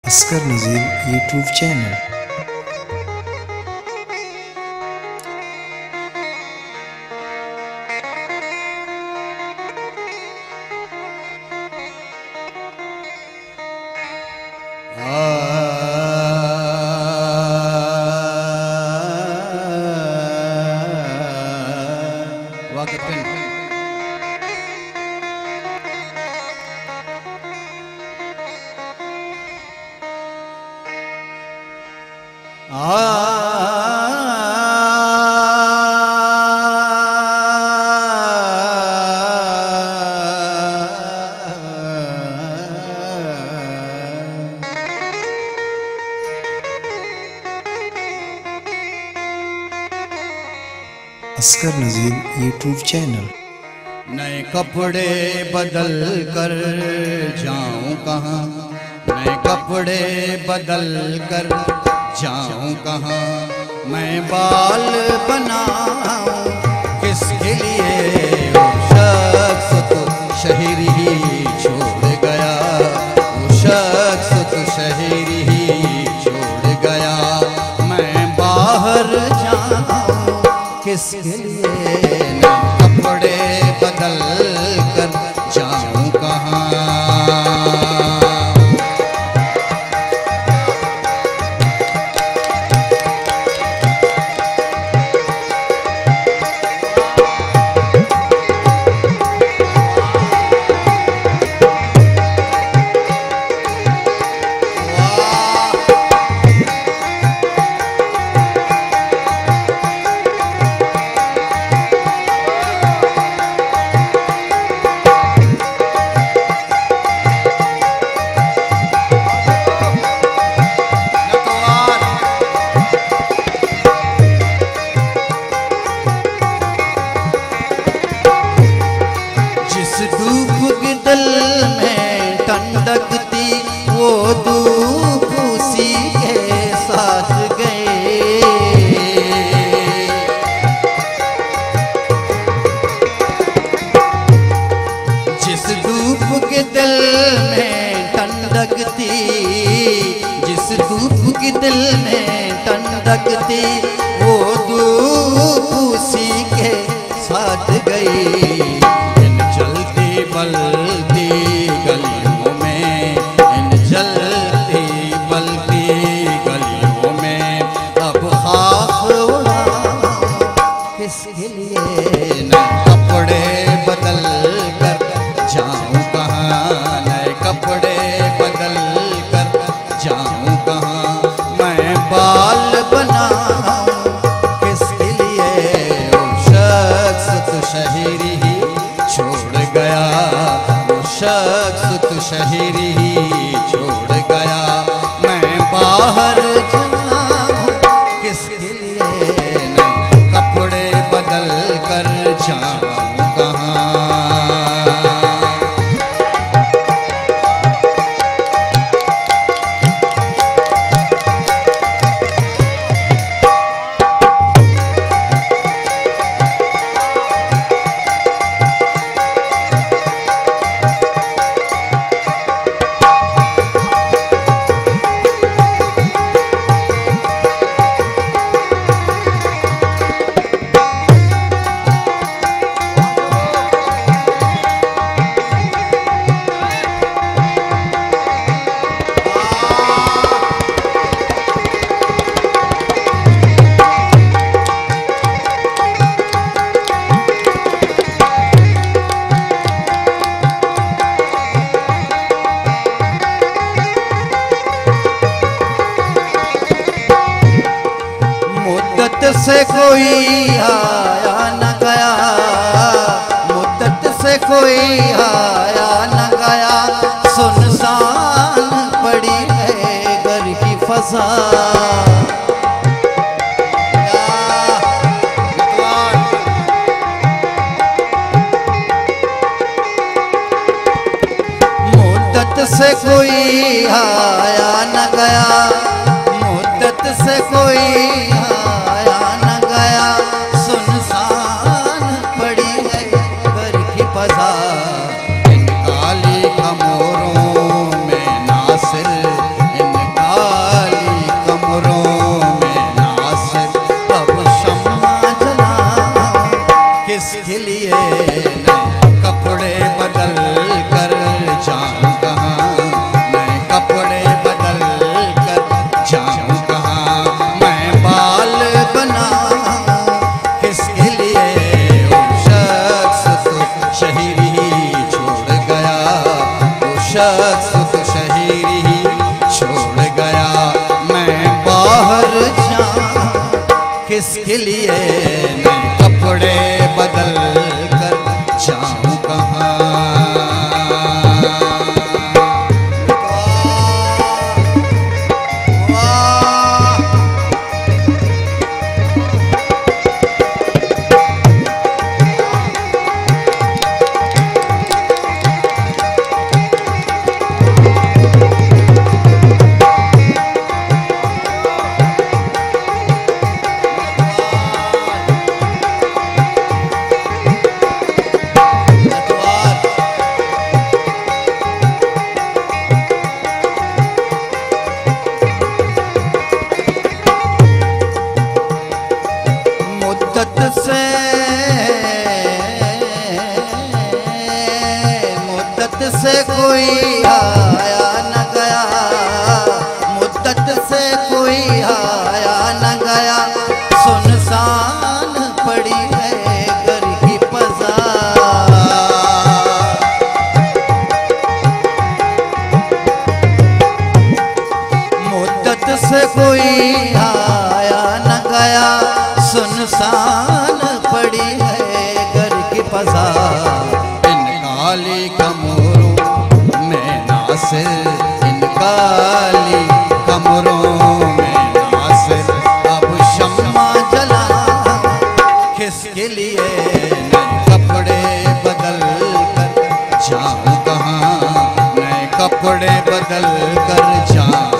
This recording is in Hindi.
अस्कर नज़ीर यूट्यूब चैनल। अस्कर नज़ीर यूट्यूब चैनल। नए कपड़े बदल कर जाऊं कहाँ, नए कपड़े बदल कर जाऊं कहाँ, मैं बाल बनाऊं किसके लिए। वो शख्स तो शहर ही छोड़ गया, वो शख्स तो शहर ही छोड़ गया, मैं बाहर जाऊं किसके लिए। नए कपड़े बदल कर जाऊं कहाँ। धूप के दिल में ठंडकती वो धूप उसी के साथ गए। जिस धूप के दिल में ठंडकती, जिस धूप के दिल में ठंडकती वो धूप उसी के साथ गई। बलती गलियों में, इन जलती बलती गलियों में अब खाक उड़ाऊं किसके लिए। नए कपड़े बदल कर जाऊं कहाँ, नए कपड़े बदल कर जाऊं कहाँ, मैं बाल बनाऊं किसके लिए। वो शख्स तो शहर ही छोड़ गया, वो शख्स तो शहर ही छोड़ गया, मैं बाहर जाऊं किसके लिए। नए कपड़े बदल कर जाऊं कहाँ। मुद्दत से कोई आया न गया, मुद्दत से कोई आया न गया, सुनसान पड़ी है घर की फजा। मुद्दत से कोई आया न गया, मुद्दत से कोई आया न गया, सुनसान पड़ी है घर की फजा। इन काली खमोरों में नासिर, इन किसके लिए नए कपड़े बदल कर जाऊं कहाँ। मुद्दत से कोई आया न गया, मुद्दत से कोई आया न गया, सुनसान पड़ी है घर की बाजार। मुद्दत से कोई आया न गया, सुनसान पड़ी है घर की बाजार। इन काली कमरों में नासिर, इन काली कमरों में नासिर, अब शम्मा जला किसके लिए नए कपड़े बदल कर जाऊं कहाँ, नए कपड़े बदल कर जाऊं।